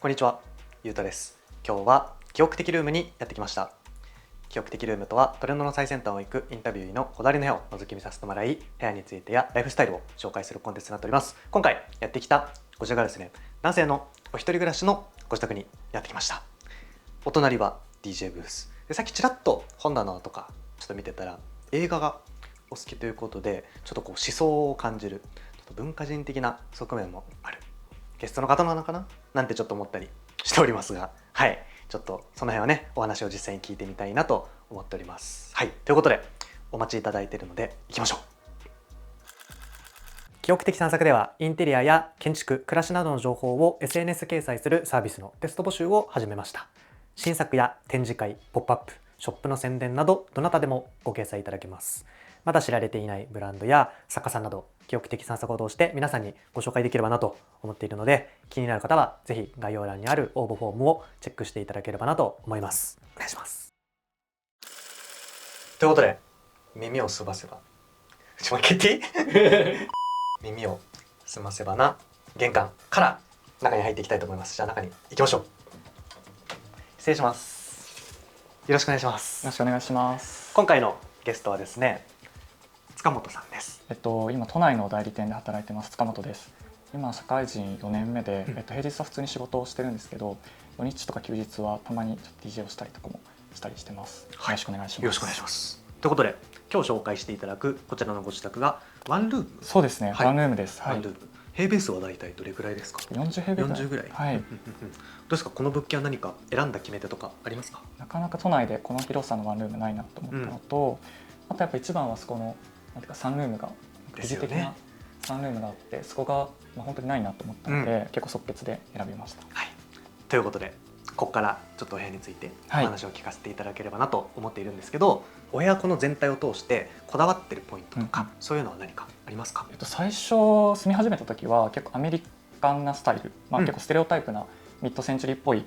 こんにちは、ゆうたです。今日は記憶的ルームにやってきました。記憶的ルームとはトレンドの最先端を行くインタビューのこだわりの部屋を覗き見させてもらい、部屋についてやライフスタイルを紹介するコンテンツになっております。今回やってきたこちらがですね、男性のお一人暮らしのご自宅にやってきました。お隣は DJ ブースで、さっきちらっと本棚とかちょっと見てたら映画がお好きということで、ちょっとこう思想を感じる、ちょっと文化人的な側面もあるゲストの方なのかななんてちょっと思ったりしておりますが、はい、ちょっとその辺はね、お話を実際に聞いてみたいなと思っております。はい、ということでお待ちいただいているので行きましょう。記憶的散策ではインテリアや建築、暮らしなどの情報を SNS 掲載するサービスのテスト募集を始めました。新作や展示会、ポップアップ、ショップの宣伝などどなたでもご掲載いただけます。まだ知られていないブランドや作家さんなど記憶的散策を通して皆さんにご紹介できればなと思っているので、気になる方はぜひ概要欄にある応募フォームをチェックしていただければなと思います。お願いします。ということで、耳をすませばちょっと待って耳をすませばな玄関から中に入っていきたいと思います。じゃあ中に行きましょう。失礼します。よろしくお願いします。よろしくお願いします。今回のゲストはですね、塚本さんです。今都内の代理店で働いてます塚本です。今社会人4年目で、平日は普通に仕事をしてるんですけど、土日とか休日はたまにちょっと DJ をしたりとかもしたりしてます。はい、よろしくお願いします。よろしくお願いします。ということで今日紹介していただくこちらのご自宅がワンルーム。そうですね、はい、ワンルームです。ワンルーム。平米数はだいたいどれくらいですか？40平米ぐらい。40ぐらい。はい。どうですか、この物件は何か選んだ決め手とかありますか？なかなか都内でこの広さのワンルームないなと思ったのと、あとやっぱ一番はそこのなんていうかサンルームが疑似的なサンルームがあって、そこが本当にないなと思ったので、結構即決で選びました。はい、ということでここからちょっとお部屋についてお話を聞かせていただければなと思っているんですけど、お部屋この全体を通してこだわってるポイントとか、そういうのは何かありますか？最初住み始めた時は結構アメリカンなスタイル、結構ステレオタイプなミッドセンチュリーっぽい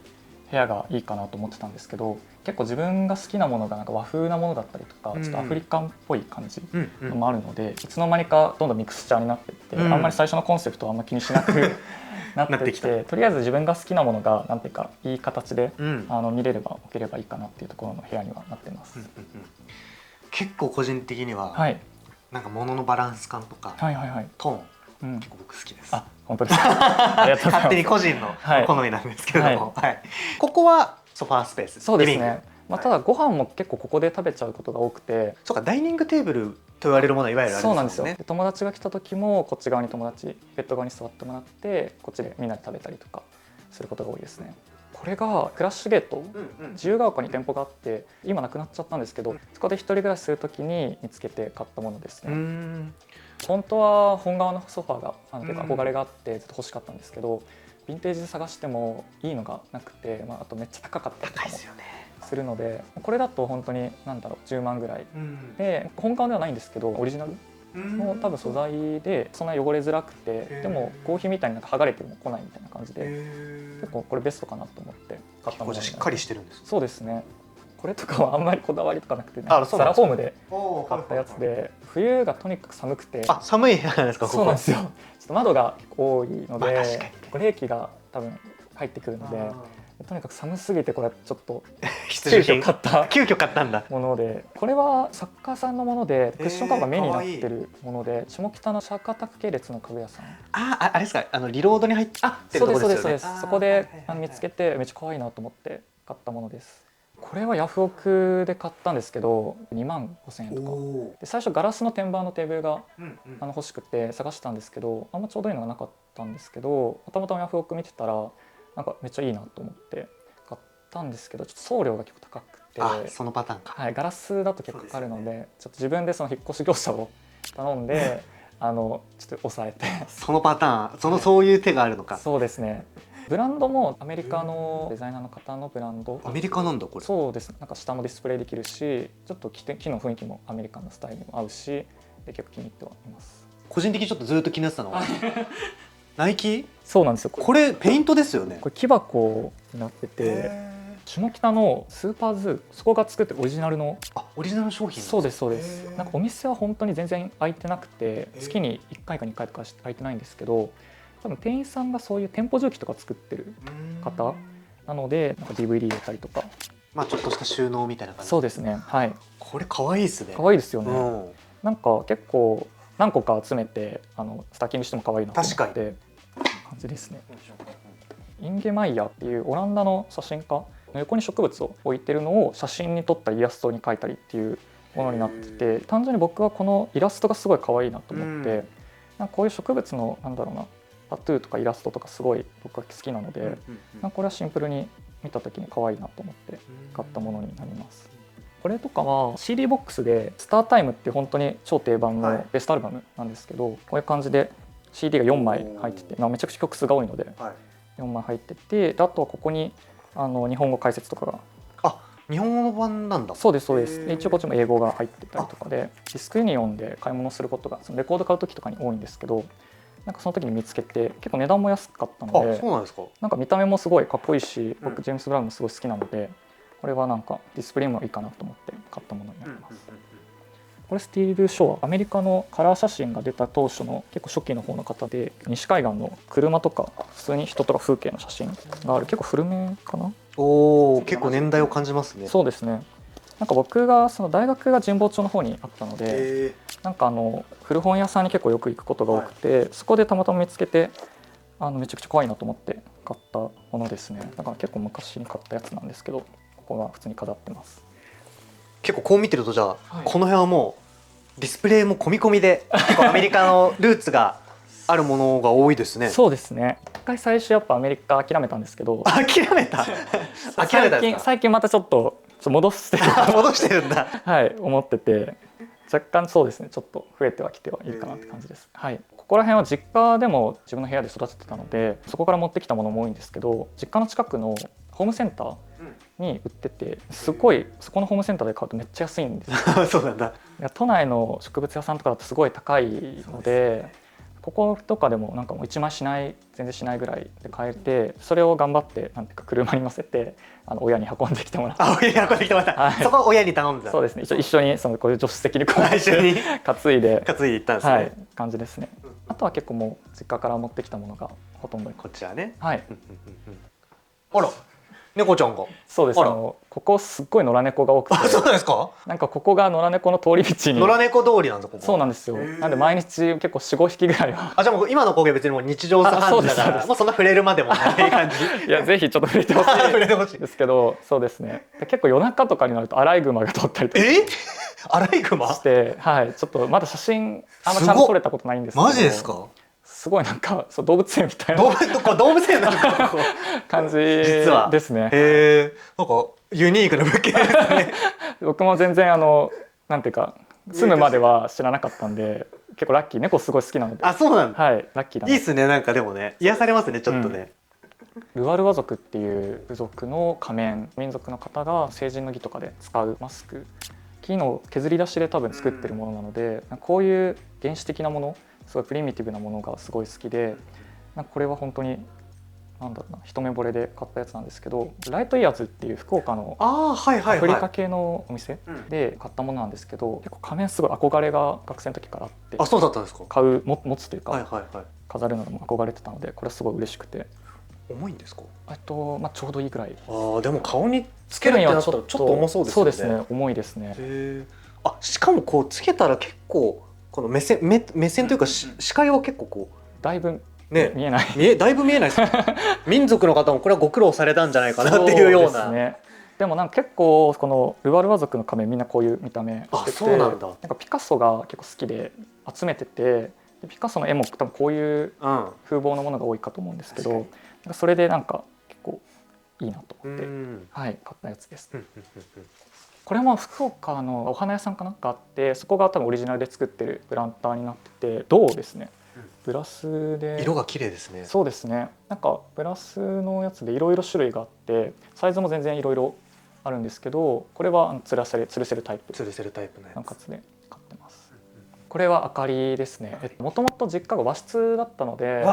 部屋がいいかなと思ってたんですけど、結構自分が好きなものがなんか和風なものだったりとか、ちょっとアフリカンっぽい感じのもあるので、いつの間にかどんどんミクスチャーになっていって、あんまり最初のコンセプトはあんま気にしなくなってきて、とりあえず自分が好きなものがなんていうかいい形で、見れれば置ければいいかなっていうところの部屋にはなってます。結構個人的には、なんか物のバランス感とか、トーン、結構僕好きです。あ、本当ですか。ありがとうございます。勝手に個人の好みなんですけれども、ここはソファースペース。そうですね。ただご飯も結構ここで食べちゃうことが多くて、そうか、ダイニングテーブルと言われるものはいわゆるあるんですよね。そうなんですよ。友達が来た時もこっち側にベッド側に座ってもらって、こっちでみんなで食べたりとかすることが多いですね。これがクラッシュゲート、自由が丘に店舗があって今なくなっちゃったんですけど、そこで一人暮らしする時に見つけて買ったものですね。本当は本革のソファーが結構憧れがあってずっと欲しかったんですけど、ヴィンテージで探してもいいのがなくて、あとめっちゃ高かったりとかもするので、これだと本当に10万ぐらいで、本革ではないんですけどオリジナルの多分素材でそんな汚れづらくて、でも合皮みたいに剥がれても来ないみたいな感じで、結構これベストかなと思って買ったもので。しっかりしてるんです。そうですね。これとかはあんまりこだわりとかなくて、サラホームで買ったやつで、冬がとにかく寒くて。あ、寒い部屋なんですか？そうなんですよ。ちょっと窓が多いので、冷気が多分入ってくるので、とにかく寒すぎて、これちょっと急遽買ったんだもので、これは作家さんのもので、クッションカバーが目になってるもので、下北のシャーカタク系列の家具屋さん。あれですか、リロードに入ってるところですよね。そうです。そこで見つけてめっちゃ可愛いなと思って買ったものです。これはヤフオクで買ったんですけど、2万5,000円とかで、最初ガラスの天板のテーブルが欲しくて探したんですけど、あんまちょうどいいのがなかったんですけど、たまたまヤフオク見てたらなんかめっちゃいいなと思って買ったんですけど、ちょっと送料が結構高くて。そのパターンか。ガラスだと結構かかるので、ちょっと自分でその引っ越し業者を頼んでちょっと抑えてそのパターン、そういう手があるのか。そうですね。ブランドもアメリカのデザイナーの方のブランド。アメリカなんだこれ。そうです。なんか下もディスプレイできるし、ちょっと木の雰囲気もアメリカンのスタイルにも合うし、で結構気に入ってはいます。個人的にちょっとずっと気になってたのはナイキ。そうなんですよ。これペイントですよね。これ木箱になってて、下北のスーパーズー、そこが作ってるオリジナルの。オリジナル商品。そうです。なんかお店は本当に全然開いてなくて、月に1回か2回とか開いてないんですけど、多分店員さんがそういう店舗重機とか作ってる方なので、なんか DVD 入れたりとか。まあちょっとした収納みたいな感じ。そうですね。はい。これ可愛いですね。可愛いですよね。うん、なんか結構何個か集めてスタッキングしても可愛いなと思って感じですね。インゲマイヤーっていうオランダの写真家の横に植物を置いてるのを写真に撮ったりイラストに描いたりっていうものになってて、単純に僕はこのイラストがすごい可愛いなと思って、なんかこういう植物のなんだろうな、タトゥーとかイラストとかすごい僕は好きなので、なんかこれはシンプルに見た時に可愛いなと思って買ったものになります。これとかは CD ボックスでスタータイムっていう本当に超定番のベストアルバムなんですけど、こういう感じで CD が4枚入ってて、めちゃくちゃ曲数が多いので4枚入ってて、あとはここに日本語解説とかが。日本語版なんだ。そうですそうです。一応こっちも英語が入ってたりとかで、ディスクユニオンで買い物することがそのレコード買う時とかに多いんですけど、なんかその時に見つけて結構値段も安かったので、そうなんですか。なんか見た目もすごいかっこいいし、僕ジェームス・ブラウンもすごい好きなので、これはなんかディスプレイもいいかなと思って買ったものになります。これスティール・ショア、アメリカのカラー写真が出た当初の結構初期の方の方で、西海岸の車とか普通に人とか風景の写真がある結構古めかな。結構年代を感じますね。そうですね。なんか僕がその大学が神保町の方にあったので、なんか古本屋さんに結構よく行くことが多くて、そこでたまたま見つけてめちゃくちゃ可愛いなと思って買ったものですね。だから結構昔に買ったやつなんですけど、ここが普通に飾ってます。結構こう見てると、じゃあ、この辺はもうディスプレイも込み込みで結構アメリカのルーツがあるものが多いですね。そうですね。一回最初やっぱアメリカ諦めたんですけど。諦めた最近またちょっと戻してるんだ。はい、思ってて、若干そうですね、ちょっと増えてはきてはいいかなって感じです。はい、ここら辺は実家でも自分の部屋で育ててたので、そこから持ってきたものも多いんですけど、実家の近くのホームセンターに売ってて、すごいそこのホームセンターで買うとめっちゃ安いんですよ。そうなんだ。いや、都内の植物屋さんとかだとすごい高いので、こことかでもなんかもう1枚全然しないぐらいで買えて、それを頑張ってなんていうか車に乗せて親に運んできてもらって。親に運んできてもらった、はい、そこは親に頼んだ。そうですね、一緒にこういう助手席にこう一緒に担いで行ったんですね。はい、感じですね。あとは結構もう実家から持ってきたものがほとんど。こちらね。はい。あら、猫ちゃんが。そうです。ここすっごい野良猫が多くて。そうなんですか。なんかここが野良猫の通り道に。野良猫通りなんですか。そうなんですよ。なんで毎日結構4、5匹ぐらいは。じゃあもう今の光景別にもう日常茶飯事だから、もうそんな触れるまでもない感じ。いや、ぜひちょっと触れてほしいですけど、そうですね。結構夜中とかになるとアライグマが通ったりとか。アライグマして、はい、ちょっとまだ写真あんまちゃんと撮れたことないんですけど。マジですか。すごいなんか動物園みたいな動物園なんか感じですね。なんかユニークな物件ですね。僕も全然なんていうか住むまでは知らなかったんで、結構ラッキー。猫すごい好きなので。そうなんだ。はい、ラッキーだな。いいですね。なんかでもね、癒されますね、ちょっとね。ルワルワ族っていう部族の仮面、民族の方が成人の儀とかで使うマスク、木の削り出しで多分作ってるものなので、こういう原始的なもの、すごいプリミティブなものがすごい好きで、これは本当になんだろうな、一目惚れで買ったやつなんですけど、ライトイヤーズっていう福岡のアフリカ系のお店で買ったものなんですけど、結構仮面すごい憧れが学生の時からあって。そうだったんですか。持つというか飾るのも憧れてたので、これすごい嬉しくて。重いんですか。ちょうどいいぐらい。でも顔につけるにはちょっと重そうですね。そうですね、重いですね。しかもこうつけたら結構この目線というか視界は結構こうだいぶ見えない。だいぶ見えないです。民族の方もこれはご苦労されたんじゃないかなっていうような。でもなんか結構このルワルワ族の仮面みんなこういう見た目してて、そうなんだ。なんかピカソが結構好きで集めてて、ピカソの絵も多分こういう風貌のものが多いかと思うんですけど、それでなんか結構いいなと思って、はい、買ったやつです。これも福岡のお花屋さんかなんかあって、そこが多分オリジナルで作ってるプランターになってて、銅ですね。ブラスで色が綺麗ですね。そうですね。なんかブラスのやつでいろいろ種類があって、サイズも全然いろいろあるんですけど、これは吊るせるタイプのやつで買ってます。これは明かりですね。もともと実家が和室だったので、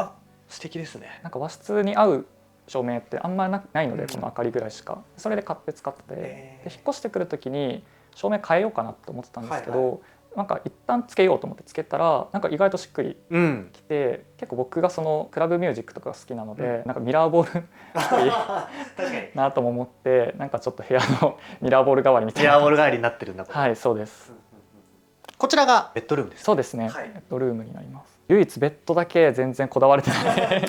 素敵ですね。なんか和室に合う照明ってあんまないので、この明かりぐらいしか。それで買って使って、で引っ越してくる時に照明変えようかなと思ってたんですけど、なんか一旦つけようと思ってつけたらなんか意外としっくりきて、結構僕がそのクラブミュージックとかが好きなので、なんかミラーボールっぽいなとも思って、なんかちょっと部屋のミラーボール代わりみたいな。ミラーボール代わりになってるんだ。はい、そうです。こちらがベッドルームです。そうですね、ベッドルームになります。唯一ベッドだけ全然こだわれてない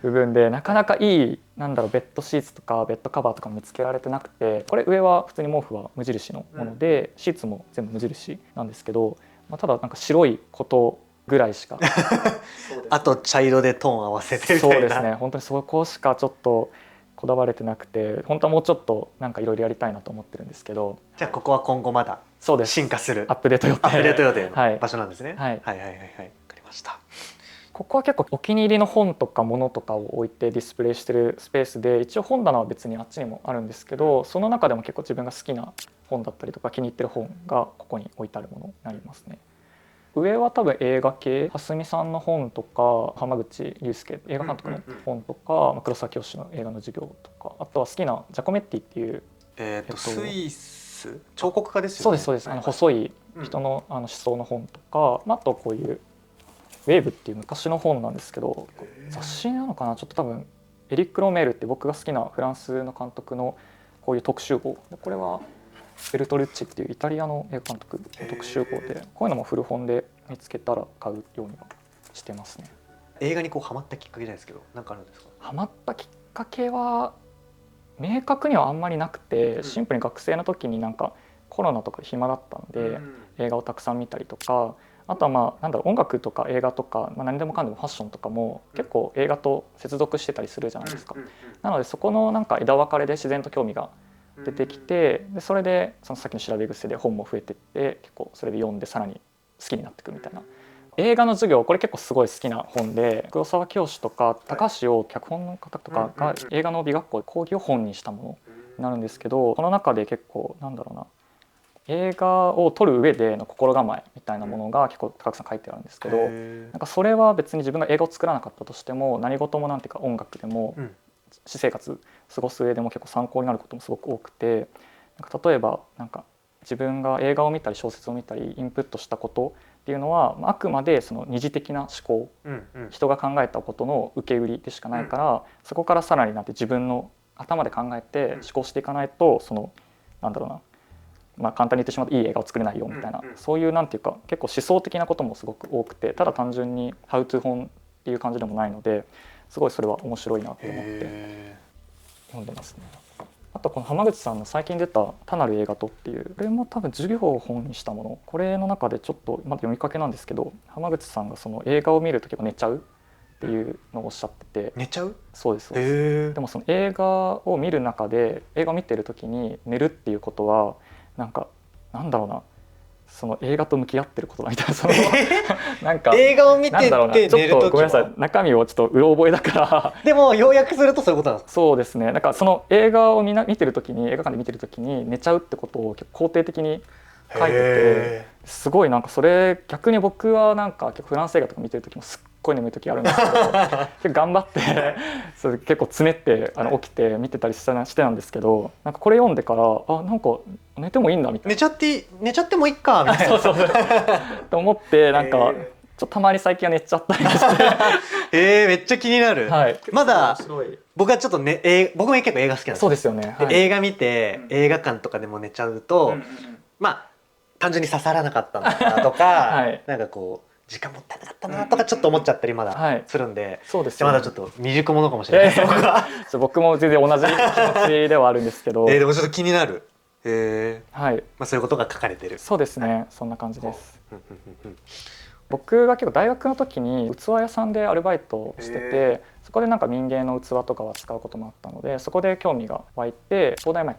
部分で、なかなかいいベッドシーツとかベッドカバーとか見つけられてなくて、これ上は普通に毛布は無印のもので、シーツも全部無印なんですけど、ただなんか白いことぐらいしかあと茶色でトーン合わせてみたいな。そうですね、本当にそこしかちょっとこだわれてなくて、本当はもうちょっとなんかいろいろやりたいなと思ってるんですけど。じゃあここは今後まだそうです進化するアップデート予定の場所なんですね。はい、はいはいはいはい、わかりました。ここは結構お気に入りの本とか物とかを置いてディスプレイしてるスペースで、一応本棚は別にあっちにもあるんですけど、その中でも結構自分が好きな本だったりとか気に入ってる本がここに置いてあるものになりますね。上は多分映画系、蓮見さんの本とか浜口竜介映画監督の本とか、黒沢清の映画の授業とか、あとは好きなジャコメッティっていう、スイス彫刻家ですよね。そうですそうです。細い人の思想の本とか、あとこういうウェーブっていう昔の本なんですけど、雑誌なのかな、ちょっと多分エリック・ロメールって僕が好きなフランスの監督のこういう特集号、これはベルトルッチっていうイタリアの映画監督の特集号で、こういうのも古本で見つけたら買うようにはしてますね。映画にこうハマったきっかけじゃないですけど、何かあるんですか？ハマったきっかけは明確にはあんまりなくて、シンプルに学生の時になんかコロナとか暇だったんで、映画をたくさん見たりとか、あとは音楽とか映画とか、何でもかんでもファッションとかも結構映画と接続してたりするじゃないですか。なのでそこのなんか枝分かれで自然と興味が出てきて、でそれでそのさっきの調べ癖で本も増えてって、結構それで読んでさらに好きになっていくみたいな。映画の授業、これ結構すごい好きな本で、黒沢清とか高橋洋脚本の方とかが映画の美学校で講義を本にしたものになるんですけど、この中で結構映画を撮る上での心構えみたいなものが結構たくさん書いてあるんですけど、なんかそれは別に自分が映画を作らなかったとしても、何事もなんていうか音楽でも私生活過ごす上でも結構参考になることもすごく多くて、なんか例えばなんか自分が映画を見たり小説を見たりインプットしたことっていうのは、あくまでその二次的な思考、人が考えたことの受け売りでしかないから、そこからさらに自分の頭で考えて思考していかないと、その簡単に言ってしまうといい映画を作れないよみたいな、そういうなんていうか結構思想的なこともすごく多くて、ただ単純にハウトゥー本っていう感じでもないので、すごいそれは面白いなと思って読んでますね。あとこの浜口さんの最近出た「単なる映画と」っていう、これも多分授業を本にしたもの、これの中でちょっとまだ読みかけなんですけど、浜口さんがその映画を見ると結構寝ちゃうっていうのをおっしゃってて。寝ちゃう？そうですそうです。でもその映画を見る中で、映画を見てる時に寝るっていうことはその映画と向き合ってることだみたいな、そのなんか映画を見てて寝る時は、ちょっとごめんなさい、中身をちょっとうろ覚えだからでも要約するとそういうことなんですか？そうですね、なんかその映画を見てる時に、映画館で見てる時に寝ちゃうってことを結構肯定的に書いてて、すごいなんかそれ逆に僕はなんか結構フランス映画とか見てる時もすっごい眠い時あるんですけど結構頑張ってそれ結構つねって起きて見てたりしてたんですけど、なんかこれ読んでからなんか寝てもいいんだみたいな、寝ちゃってもいいかみたいなそうと思って、なんかちょっとたまに最近は寝ちゃったりしてめっちゃ気になる、はい、まだ僕はちょっと僕も結構映画好きなんです。そうですよね、はい、映画見て、映画館とかでも寝ちゃうと、単純に刺さらなかったんだなとか、はい、なんかこう時間もったいなかったなとかちょっと思っちゃったりまだするんで、そうですよね、まだちょっと未熟者かもしれないです僕も全然同じ気持ちではあるんですけどでもちょっと気になる。はい、そういうことが書かれてる。そうですね、はい、そんな感じです。僕が結構大学の時に器屋さんでアルバイトをしてて、そこでなんか民芸の器とかは使うこともあったので、そこで興味が湧いて東大前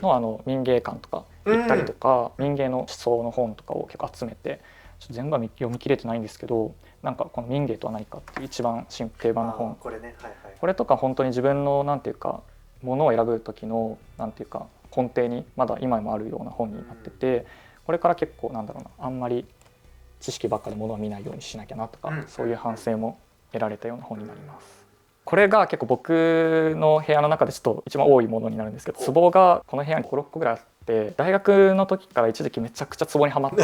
の民芸館とか行ったりとか、民芸の思想の本とかを結構集めて、ちょっと全部は読み切れてないんですけど、なんかこの民芸とは何かっていう一番定番の本、これね、はいはい、これとか本当に自分のなんていうかものを選ぶ時のなんていうか根底にまだ今もあるような本になってて、これから結構あんまり知識ばっかりものを見ないようにしなきゃなとか、そういう反省も得られたような本になります。これが結構僕の部屋の中でちょっと一番多いものになるんですけど、壺がこの部屋に5、6個ぐらいあって、大学の時から一時期めちゃくちゃ壺にはまって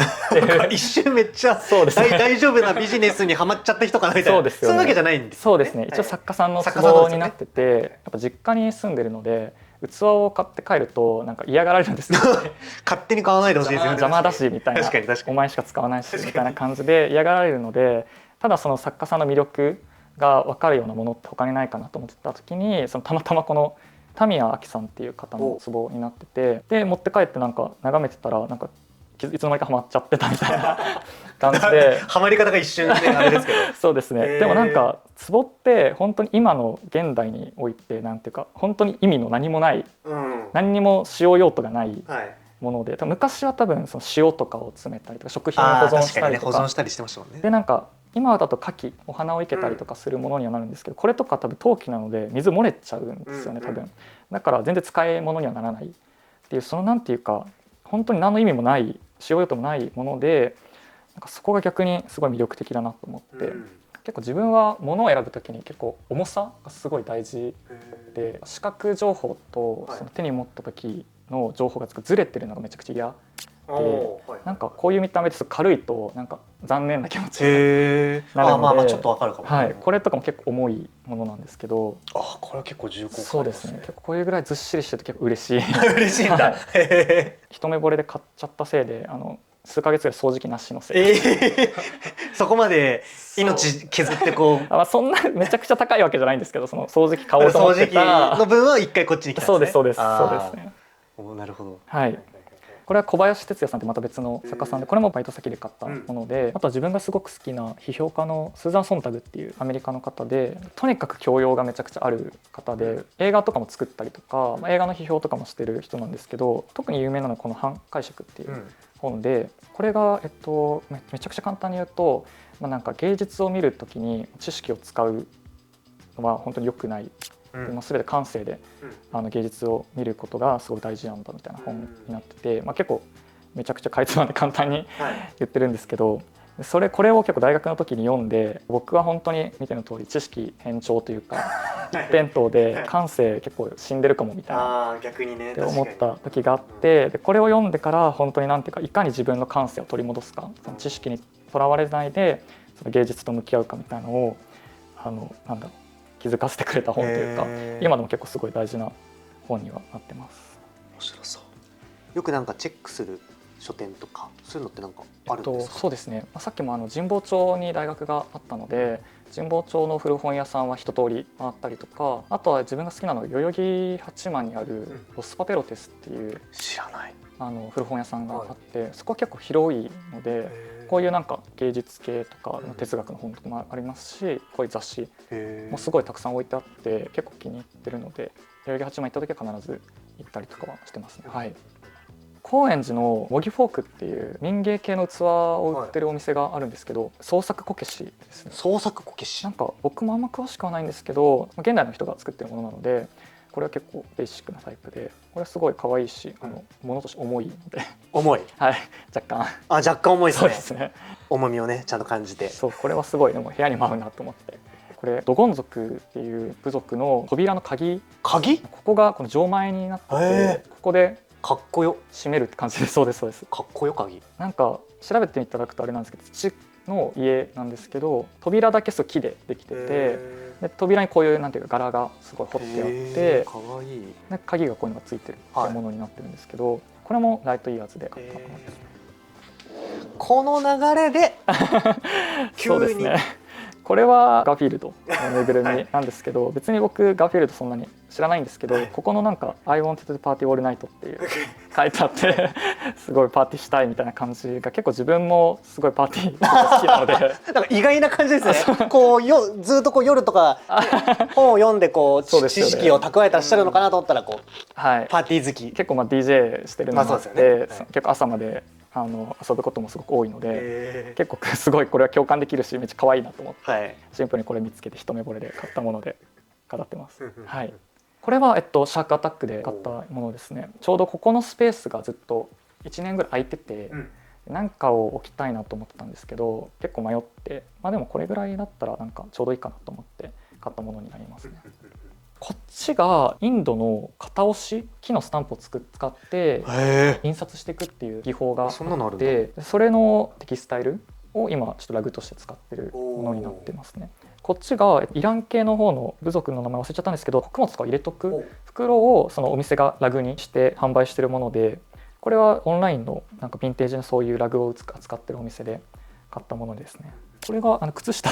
一瞬めっちゃそうですね大丈夫なビジネスにはまっちゃった人かなみたいな。そうですよね。そういうわけじゃないんですね。そうですね。一応作家さんの壺になってて、やっぱ実家に住んでるので器を買って帰るとなんか嫌がられるんですよね勝手に買わないでほしいですよね。邪魔だしみたいな、確かにお前しか使わないしみたいな感じで嫌がられるので、ただその作家さんの魅力が分かるようなものって他にないかなと思ってた時に、そのたまたまこの田宮亜希さんっていう方の壺になってて、で持って帰ってなんか眺めてたらなんかいつの間にかハマっちゃってたみたいな感じでハマり方が一瞬であれですけどそうですね。でもなんか壺って本当に今の現代においてなんていうか本当に意味の何もない、何にも使用用途がないもので、昔は多分その塩とかを詰めたりとか食品を保存したりとか、保存したりしてましたもんね。でなんか今だと牡蠣お花を生けたりとかするものにはなるんですけど、これとか多分陶器なので水漏れちゃうんですよね多分。だから全然使い物にはならないっていう、そのなんていうか本当に何の意味もない使用用途もないもので、なんかそこが逆にすごい魅力的だなと思って、結構自分は物を選ぶときに結構重さがすごい大事で、視覚情報とその手に持った時の情報がずれてるのがめちゃくちゃ嫌で、なんかこういう見た目です軽いとなんか残念な気持ちになるので、まあちょっとわかるかも、はい、これとかも結構重いものなんですけど、これは結構重厚感ありますね。そうですね。結構こういうぐらいずっしりしてて結構嬉しい嬉しいんだ、一目惚れで買っちゃったせいで数ヶ月ぐらい掃除機なしのせいそこまで命削ってこうそんなめちゃくちゃ高いわけじゃないんですけど、その掃除機買おうと思ってた掃除機の分は一回こっちに来たんですね。そうですそうですそうですね。なるほど。はい。これは小林哲也さんってまた別の作家さんで、これもバイト先で買ったもので、あとは自分がすごく好きな批評家のスーザン・ソンタグっていうアメリカの方で、とにかく教養がめちゃくちゃある方で、映画とかも作ったりとか、映画の批評とかもしてる人なんですけど、特に有名なのはこの反解釈っていう本で、これがめちゃくちゃ簡単に言うと、なんか芸術を見るときに知識を使うのは本当に良くない。全て感性で芸術を見ることがすごい大事なんだみたいな本になってて、結構めちゃくちゃかいつまんで簡単に言ってるんですけど、これを結構大学の時に読んで、僕は本当に見ての通り知識偏重というか一辺倒で感性結構死んでるかもみたいなって思った時があって、でこれを読んでから本当になんていうか、いかに自分の感性を取り戻すか、その知識にとらわれないでその芸術と向き合うかみたいなのをなんだろう、気づかせてくれた本というか、今でも結構すごい大事な本にはなってます。面白そう。よくなんかチェックする書店とかそういうのってなんかあるんですか？そうですね。さっきも神保町に大学があったので、神保町の古本屋さんは一通り回ったりとか、あとは自分が好きなのは代々木八幡にあるロスパペロテスっていう知らない古本屋さんがあって、そこは結構広いので、こういうなんか芸術系とか哲学の本とかもありますし、こういう雑誌もすごいたくさん置いてあって結構気に入ってるので、代々木八幡行った時は必ず行ったりとかはしてますね。はい。高円寺の模擬フォークっていう民芸系の器を売ってるお店があるんですけど、創作こけしですね。創作こけし、なんか僕もあんま詳しくはないんですけど、現代の人が作ってるものなので、これは結構ベーシックなタイプで、これはすごい可愛いし、物として重いので重い、はい、若干重いですね。そうですね。重みをねちゃんと感じて、そう、これはすごいでも部屋にも合うなと思って。これドゴン族っていう部族の扉の鍵、ここがこの錠前になってて、ここでかっこよ閉めるって感じで、そうですそうです。かっこよ鍵。なんか調べていただくとあれなんですけど、土の家なんですけど、扉だけすごい木でできてて、で扉にこういうなんていうか柄がすごい彫ってあって、かわいい。で鍵がこういうのがついてるっていうものになってるんですけど、これもライトイヤーズで買ったものです。この流れでそうですね。これはガーフィールドのぬいぐるみなんですけど、別に僕ガーフィールドそんなに知らないんですけど、ここのなんか「I wanted to party all night」っていう書いてあってすごいパーティーしたいみたいな感じが、結構自分もすごいパーティー好きなのでなんか意外な感じですね。こうずっとこう夜とか本を読んでこう知識を蓄えてらっしゃるのかなと思ったら、こうパーティー好き、結構DJ してるのもあって、結構朝まで遊ぶこともすごく多いので、結構すごいこれは共感できるしめっちゃ可愛いなと思って、シンプルにこれ見つけて一目惚れで買ったもので飾ってます。はい。これはシャークアタックで買ったものですね。ちょうどここのスペースがずっと1年ぐらい空いてて、なんかを置きたいなと思ってたんですけど、結構迷って、でもこれぐらいだったらなんかちょうどいいかなと思って買ったものになりますね。こっちがインドの型押し木のスタンプを使って印刷していくっていう技法があって、それのテキスタイルを今ちょっとラグとして使ってるものになってますね。こっちがイラン系の方の部族の名前忘れちゃったんですけど、穀物とか入れとく袋をそのお店がラグにして販売してるもので、これはオンラインのなんかヴィンテージのそういうラグを扱ってるお店で買ったものですね。これが靴下。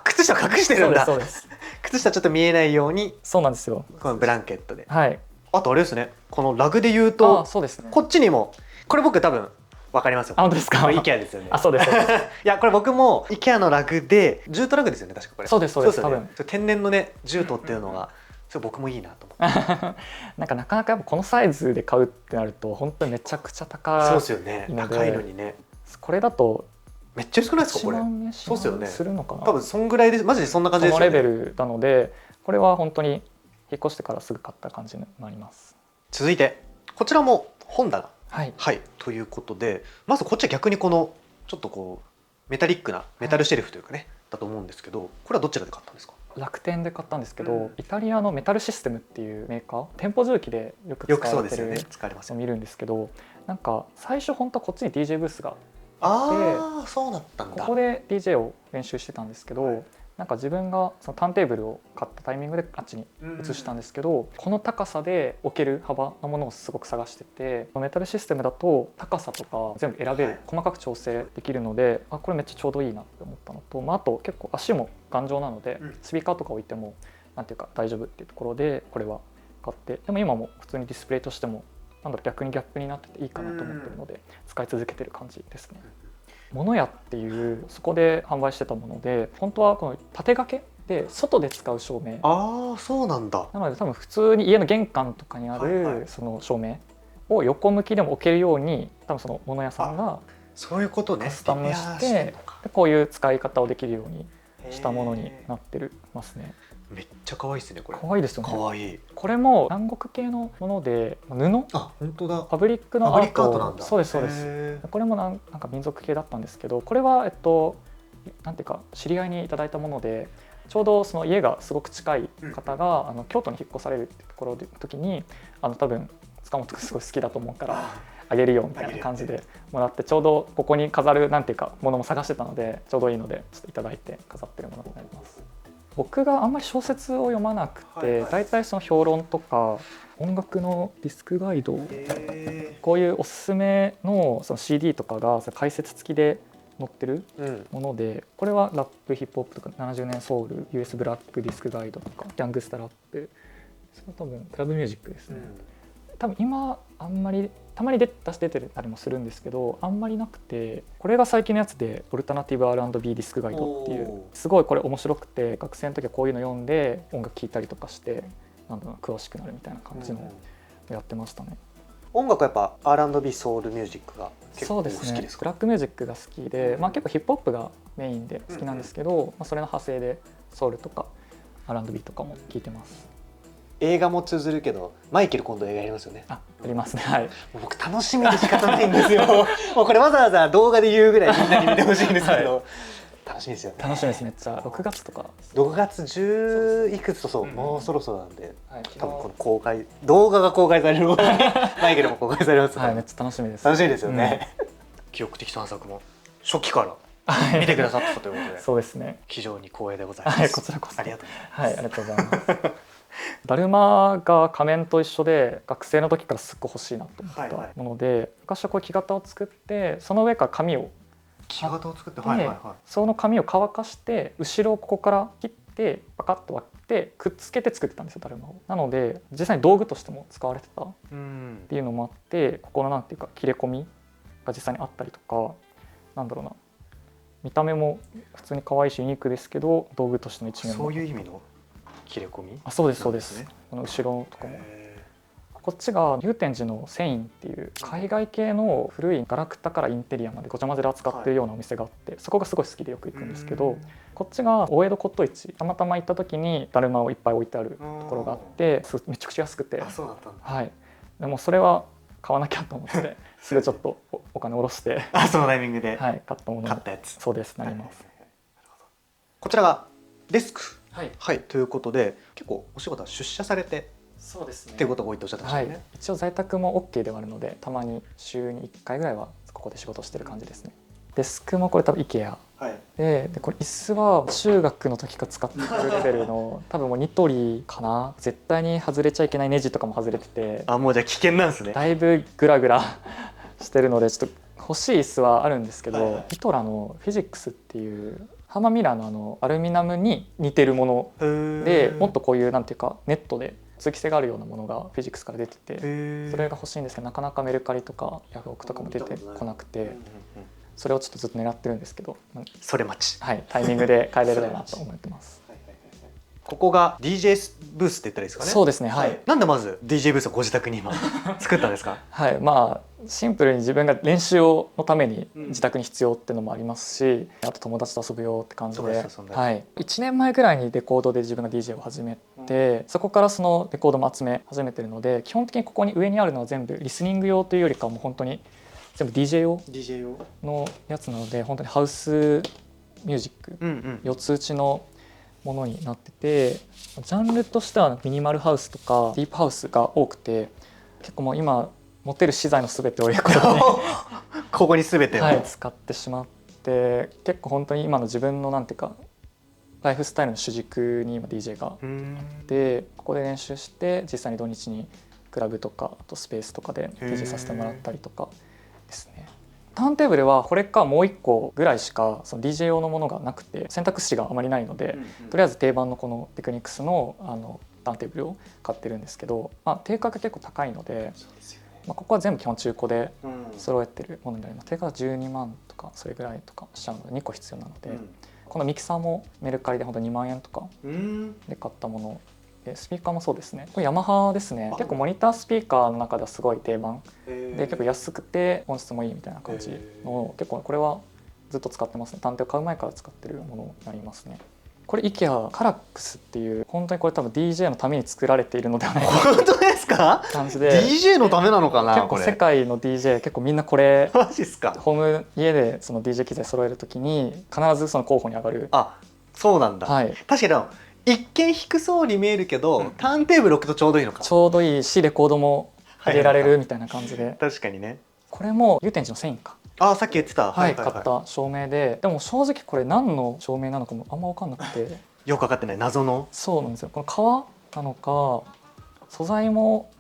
靴下隠してるんだ。そうです。靴下ちょっと見えないように。そうなんですよ。このブランケットで。はい。あとあれですね。このラグで言うと、そうですね。こっちにもこれ僕多分わかりますよ。本当ですか。これ IKEA ですよね。そうです。いやこれ僕も IKEA のラグでジュートラグですよね確かこれ。そうですそうです。多分天然のねジュートっていうのがそれ僕もいいなと思って。なかなかやっぱこのサイズで買うってなると本当にめちゃくちゃ高いので。そうですよね。高いのにね。これだとめっちゃ安くないですかこれ。そうですよね。するのかな。多分そんぐらいでマジでそんな感じですよね。そのレベルなのでこれは本当に引っ越してからすぐ買った感じになります。続いてこちらも本棚。はい、ということでまずこっちは逆にこのちょっとこうメタリックなメタルシェルフというかね、だと思うんですけど、これはどちらで買ったんですか？楽天で買ったんですけど、イタリアのメタルシステムっていうメーカー、店舗重機でよく使われてるのを見るんですけど、なんか最初本当はこっちに DJ ブースがあって、そうだったんだ。ここで DJ を練習してたんですけど、なんか自分がそのターンテーブルを買ったタイミングであっちに移したんですけど、この高さで置ける幅のものをすごく探してて、メタルシステムだと高さとか全部選べる、細かく調整できるので、これめっちゃちょうどいいなって思ったのと、あと結構足も頑丈なのでスピーカーとか置いてもなんていうか大丈夫っていうところでこれは買って、でも今も普通にディスプレイとしても逆にギャップになってていいかなと思ってるので使い続けてる感じですね。モノヤっていうそこで販売してたもので、本当はこの縦掛けで外で使う照明。そうなんだ。なので多分普通に家の玄関とかにあるその照明を横向きでも置けるように、多分そのモノヤさんがそういうことね、カスタムしてこういう使い方をできるようにしたものになってますね。めっちゃ可愛いですねこれ。可愛いですよね。可愛い。これも南国系のもので布、本当だ。ファブリックのアートなんだ。そうですそうです。これもなんか民族系だったんですけど、これはなんていうか知り合いにいただいたもので、ちょうどその家がすごく近い方が京都に引っ越されるっていうところで時に多分塚本君すごい好きだと思うからあげるよみたいな感じでもらって、ちょうどここに飾るなんていうかものも探してたのでちょうどいいのでちょっといただいて飾ってるものになります。僕があんまり小説を読まなくて、だいたいその評論とか音楽のディスクガイド、こういうおすすめのその CD とかが解説付きで載ってるもので、これはラップヒップホップとか70年ソウル US ブラックディスクガイドとかギャングスタラップ、それは多分クラブミュージックですね。多分今あんまりたまに出てたりもするんですけど、あんまりなくて、これが最近のやつでオルタナティブ R&B ディスクガイドっていう、すごいこれ面白くて、学生の時はこういうの読んで音楽聴いたりとかして詳しくなるみたいな感じのやってましたね。音楽はやっぱ R&B ソウルミュージックが結構好きですか？そうですね、ブラックミュージックが好きで、結構ヒップホップがメインで好きなんですけど、それの派生でソウルとか R&B とかも聴いてます。映画も通ずるけど、マイケル今度映画やりますよね。ありますね。はい。僕楽しみで仕方ないんですよ。もうこれわざわざ動画で言うぐらいみんなに見てほしいんですけど、楽しみですよね。楽しみです。めっちゃ6月とか。6月10いくつとそう、もうそろそろなんで、多分この公開動画が公開されるマイケルも公開されます。はい、めっちゃ楽しみです。楽しみですよね。記憶的散策も初期から見てくださったということで、そうですね。非常に光栄でございます。こちらこそ。ありがとうございます。はい、ありがとうございます。だるまが仮面と一緒で学生の時からすっごい欲しいなと思ったもので、昔はこう木型を作って、その上から紙を作って、その紙を乾かして後ろをここから切ってパカッと割ってくっつけて作ってたんですよ、だるまを。なので実際に道具としても使われてたっていうのもあって、ここのなんていうか切れ込みが実際にあったりとか、なんだろうな、見た目も普通に可愛いしユニークですけど、道具としての一面も。そういう意味の切れ込み？そうですそうです。この後ろとかも。こっちが祐天寺のセインっていう海外系の古いガラクタからインテリアまでごちゃ混ぜで扱ってるようなお店があって、そこがすごい好きでよく行くんですけど、こっちが大江戸骨董市、たまたま行った時にだるまをいっぱい置いてあるところがあって、めちゃくちゃ安くて、はい、でもそれは買わなきゃと思ってすぐちょっとお金下ろしてそのタイミングで買ったものに、買ったやつ。そうです、なります。こちらがデスクはい、はい、ということで結構お仕事は出社されてそうですねっていうことが多いとおっしゃってましたよね。一応在宅も OK ではあるのでたまに週に1回ぐらいはここで仕事してる感じですね。デスクもこれ多分 IKEA はいでこれ椅子は中学の時から使ってるレベルの多分もうニトリかな。絶対に外れちゃいけないネジとかも外れててあ、もうじゃあ危険なんですね。だいぶグラグラしてるのでちょっと欲しい椅子はあるんですけど、はいはいイトラのフィジックスっていうハーマンミラーのアルミナムに似てるものでもっとこういうなんていうかネットで通気性があるようなものがフィジックスから出ててそれが欲しいんですけどなかなかメルカリとかヤフオクとかも出てこなくてそれをちょっとずっと狙ってるんですけど、それ待ち。はい、タイミングで変えれればなと思ってます。ここが DJ ブースって言ったらいいですかね。そうですね、はい、なんでまず DJ ブースをご自宅に今作ったんですか。はい、まあシンプルに自分が練習のために自宅に必要っていうのもありますし、あと友達と遊ぶよって感じで、はい、1年前ぐらいにレコードで自分が DJ を始めて、そこからそのレコードも集め始めてるので基本的にここに上にあるのは全部リスニング用というよりかはもう本当に全部 DJ 用のやつなので本当にハウスミュージック4つ打ちのものになってて、ジャンルとしてはミニマルハウスとかディープハウスが多くて結構もう今持てる資材の全てをレコードにここに全てを、はい、使ってしまって結構本当に今の自分のなんていうかライフスタイルの主軸に今 DJ があってここで練習して実際に土日にクラブとかあとスペースとかで DJ させてもらったりとかですね。ターンテーブルはこれかもう1個ぐらいしかその DJ 用のものがなくて選択肢があまりないので、とりあえず定番のこのテクニクスのターンテーブルを買ってるんですけど、定価が結構高いので、ここは全部基本中古で揃えてるものになります。定価が12万とかそれぐらいとかしちゃうので2個必要なので、このミキサーもメルカリで本当2万円とかで買ったもので、スピーカーもそうですね、これヤマハですね。結構モニタースピーカーの中ではすごい定番で結構安くて音質もいいみたいな感じの結構これはずっと使ってますね。探偵を買う前から使ってるものになりますね。これ IKEA カラックスっていう本当にこれ多分 DJ のために作られているのではないか本当ですか感じで DJ のためなのかな。結構世界の DJ 結構みんなこれマジっすか。ホーム家でその DJ 機材揃えるときに必ずその候補に上がる。あ、そうなんだ、はい、確かに一見低そうに見えるけど、ターンテーブル置くとちょうどいいのか。ちょうどいいしレコードも入れられるみたいな感じで、確かにね。これも祐天寺の繊維か、さっき言ってた、買った照明で、でも正直これ何の照明なのかもあんま分かんなくてよく分かってない謎の。そうなんですよ。この革なのか素材も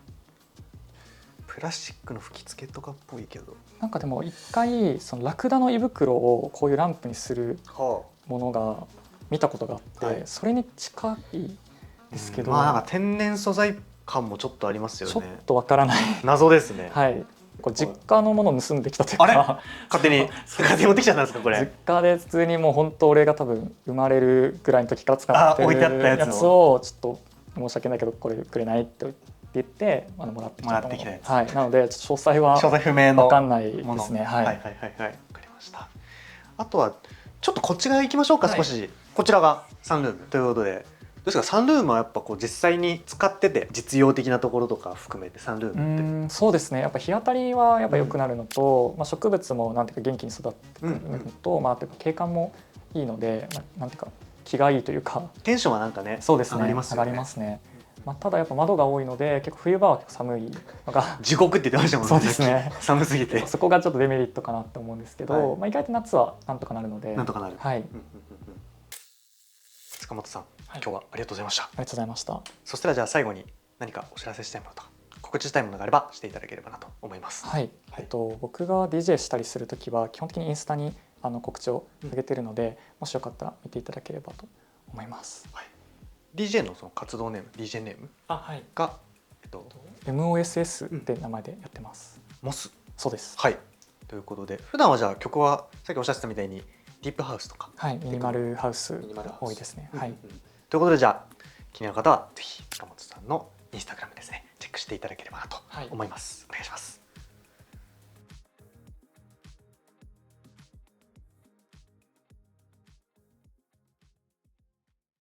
プラスチックの吹き付けとかっぽいけど、なんかでも一回そのラクダの胃袋をこういうランプにするものが見たことがあって、それに近いですけど、なんか天然素材感もちょっとありますよね。ちょっとわからない謎ですね。はい、これ実家のものを盗んできたというか勝手に持ってきちゃったんですかこれ。実家で普通にもう本当俺が多分生まれるぐらいの時から使ってる置いてあったやつをちょっと申し訳ないけどこれくれないって言ってもらってきたもの。はい、なのでちょっと詳細不明の分かんないですね。はいはいはいはい、わかりました。あとはちょっとこっち側行きましょうか、少し。こちらがサンルームということで、どうですかサンルームはやっぱこう実際に使ってて実用的なところとか含めてサンルームって。そうですね、やっぱ日当たりはやっぱ良くなるのと、植物もなんていうか元気に育ってくるのと、景観もいいので、なんていうか気がいいというかテンションはなんかね、そうですね、上がりますよね。上がりますね。ただやっぱ窓が多いので結構冬場は寒いのが地獄って言ってましたもんね。そうですね寒すぎてそこがちょっとデメリットかなって思うんですけど、意外と夏はなんとかなるので。なんとかなる。はい。塚本さん、今日はありがとうございました。ありがとうございました。そしたらじゃあ最後に何かお知らせしたいものとか告知したいものがあればしていただければなと思います。はい。僕が DJ したりするときは基本的にインスタに告知を上げているので、もしよかったら見ていただければと思います。はい、DJ のその活動ネーム、DJ ネームが、MOSS って名前でやってます。モス。そうです。はい。ということで、普段はじゃあ曲はさっきおっしゃってたみたいにディープハウスとか、ミニマルハウス多いですね。はい。ということでじゃあ気になる方はぜひ塚本さんのインスタグラムですねチェックしていただければなと思います。お願いします。